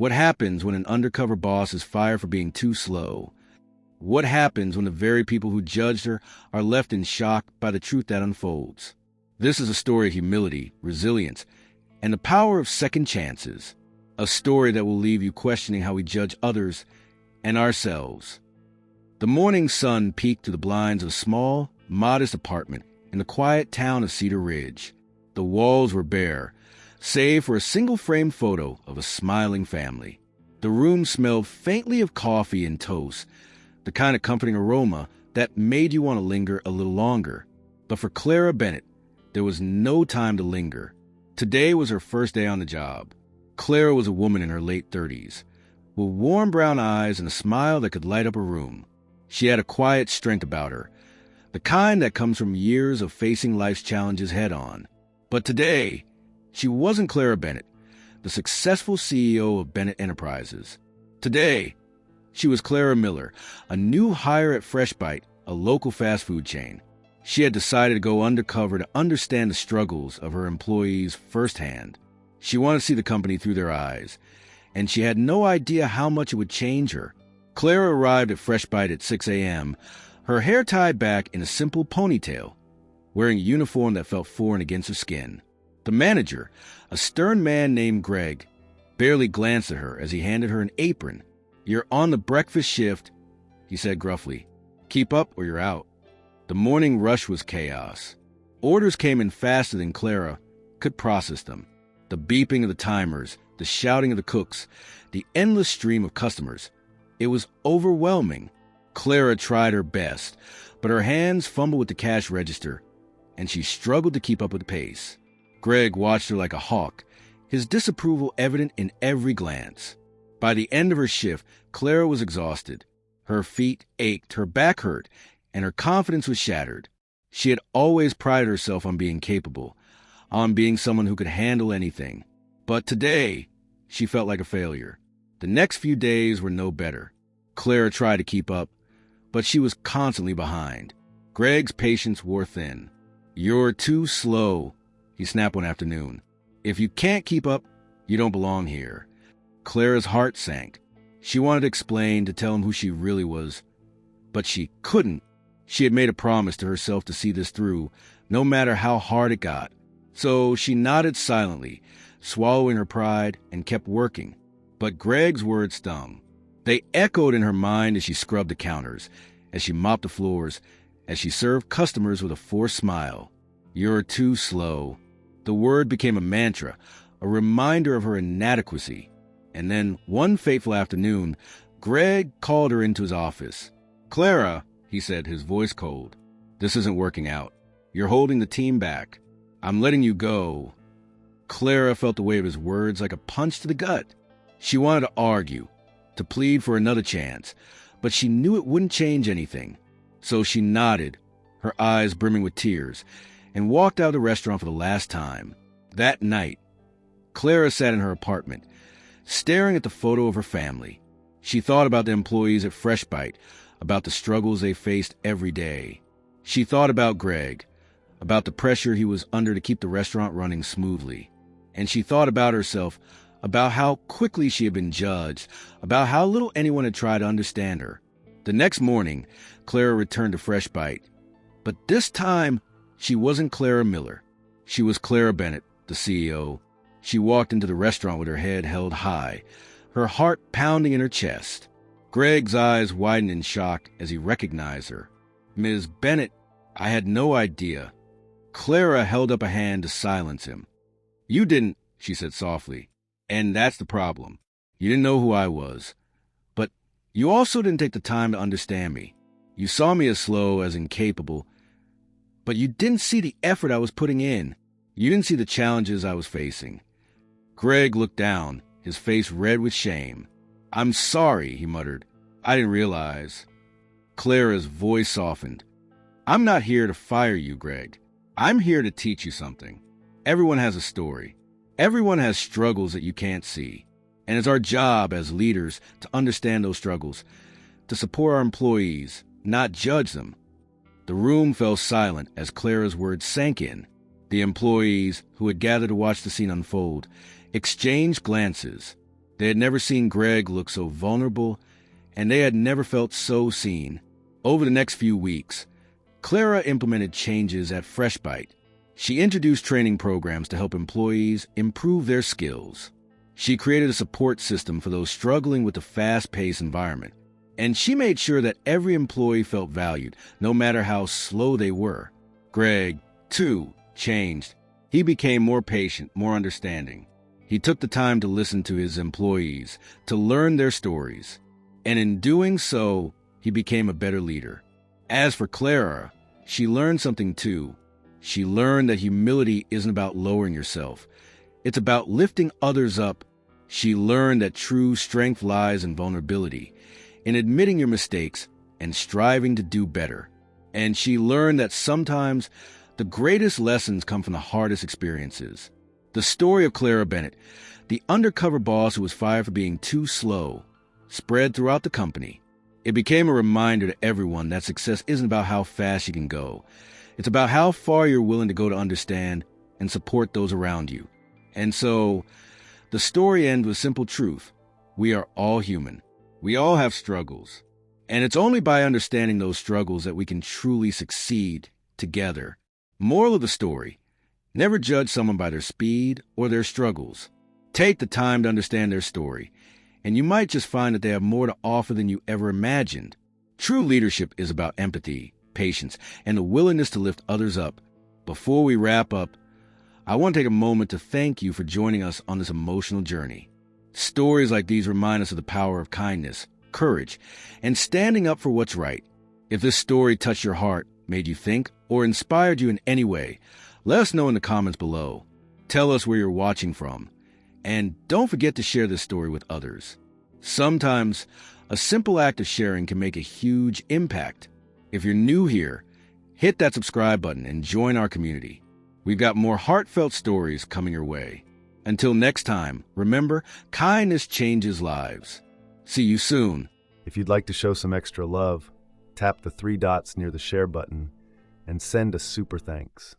What happens when an undercover boss is fired for being too slow? What happens when the very people who judged her are left in shock by the truth that unfolds? This is a story of humility, resilience, and the power of second chances. A story that will leave you questioning how we judge others and ourselves. The morning sun peeked through the blinds of a small, modest apartment in the quiet town of Cedar Ridge. The walls were bare, save for a single-frame photo of a smiling family. The room smelled faintly of coffee and toast, the kind of comforting aroma that made you want to linger a little longer. But for Clara Bennett, there was no time to linger. Today was her first day on the job. Clara was a woman in her late 30s, with warm brown eyes and a smile that could light up a room. She had a quiet strength about her, the kind that comes from years of facing life's challenges head-on. But today, she wasn't Clara Bennett, the successful CEO of Bennett Enterprises. Today, she was Clara Miller, a new hire at Fresh Bite, a local fast food chain. She had decided to go undercover to understand the struggles of her employees firsthand. She wanted to see the company through their eyes, and she had no idea how much it would change her. Clara arrived at Fresh Bite at 6 a.m., her hair tied back in a simple ponytail, wearing a uniform that felt foreign against her skin. The manager, a stern man named Greg, barely glanced at her as he handed her an apron. "You're on the breakfast shift," he said gruffly. "Keep up or you're out." The morning rush was chaos. Orders came in faster than Clara could process them. The beeping of the timers, the shouting of the cooks, the endless stream of customers. It was overwhelming. Clara tried her best, but her hands fumbled with the cash register, and she struggled to keep up with the pace. Greg watched her like a hawk, his disapproval evident in every glance. By the end of her shift, Clara was exhausted. Her feet ached, her back hurt, and her confidence was shattered. She had always prided herself on being capable, on being someone who could handle anything. But today, she felt like a failure. The next few days were no better. Clara tried to keep up, but she was constantly behind. Greg's patience wore thin. "You're too slow," he snapped one afternoon. "If you can't keep up, you don't belong here." Clara's heart sank. She wanted to explain, to tell him who she really was, but she couldn't. She had made a promise to herself to see this through, no matter how hard it got. So she nodded silently, swallowing her pride, and kept working. But Greg's words stung. They echoed in her mind as she scrubbed the counters, as she mopped the floors, as she served customers with a forced smile. "You're too slow." The word became a mantra, a reminder of her inadequacy. And then, one fateful afternoon, Greg called her into his office. "Clara," he said, his voice cold, "this isn't working out. You're holding the team back. I'm letting you go." Clara felt the weight of his words like a punch to the gut. She wanted to argue, to plead for another chance, but she knew it wouldn't change anything. So she nodded, her eyes brimming with tears, and walked out of the restaurant for the last time. That night, Clara sat in her apartment, staring at the photo of her family. She thought about the employees at Fresh Bite, about the struggles they faced every day. She thought about Greg, about the pressure he was under to keep the restaurant running smoothly. And she thought about herself, about how quickly she had been judged, about how little anyone had tried to understand her. The next morning, Clara returned to Fresh Bite. But this time, she wasn't Clara Miller. She was Clara Bennett, the CEO. She walked into the restaurant with her head held high, her heart pounding in her chest. Greg's eyes widened in shock as he recognized her. "Ms. Bennett, I had no idea." Clara held up a hand to silence him. "You didn't," she said softly. "And that's the problem. You didn't know who I was. But you also didn't take the time to understand me. You saw me as slow, as incapable. But you didn't see the effort I was putting in. You didn't see the challenges I was facing." Greg looked down, his face red with shame. "I'm sorry," he muttered. "I didn't realize." Clara's voice softened. "I'm not here to fire you, Greg. I'm here to teach you something. Everyone has a story. Everyone has struggles that you can't see. And it's our job as leaders to understand those struggles, to support our employees, not judge them." The room fell silent as Clara's words sank in. The employees, who had gathered to watch the scene unfold, exchanged glances. They had never seen Greg look so vulnerable, and they had never felt so seen. Over the next few weeks, Clara implemented changes at FreshBite. She introduced training programs to help employees improve their skills. She created a support system for those struggling with the fast-paced environment. And she made sure that every employee felt valued, no matter how slow they were. Greg, too, changed. He became more patient, more understanding. He took the time to listen to his employees, to learn their stories. And in doing so, he became a better leader. As for Clara, she learned something too. She learned that humility isn't about lowering yourself. It's about lifting others up. She learned that true strength lies in vulnerability, in admitting your mistakes and striving to do better. And she learned that sometimes the greatest lessons come from the hardest experiences. The story of Clara Bennett, the undercover boss who was fired for being too slow, spread throughout the company. It became a reminder to everyone that success isn't about how fast you can go. It's about how far you're willing to go to understand and support those around you. And so, the story ends with simple truth. We are all human. We all have struggles, and it's only by understanding those struggles that we can truly succeed together. Moral of the story: never judge someone by their speed or their struggles. Take the time to understand their story, and you might just find that they have more to offer than you ever imagined. True leadership is about empathy, patience, and the willingness to lift others up. Before we wrap up, I want to take a moment to thank you for joining us on this emotional journey. Stories like these remind us of the power of kindness, courage, and standing up for what's right. If this story touched your heart, made you think, or inspired you in any way, let us know in the comments below. Tell us where you're watching from. And don't forget to share this story with others. Sometimes, a simple act of sharing can make a huge impact. If you're new here, hit that subscribe button and join our community. We've got more heartfelt stories coming your way. Until next time, remember, kindness changes lives. See you soon. If you'd like to show some extra love, tap the 3 dots near the share button and send a super thanks.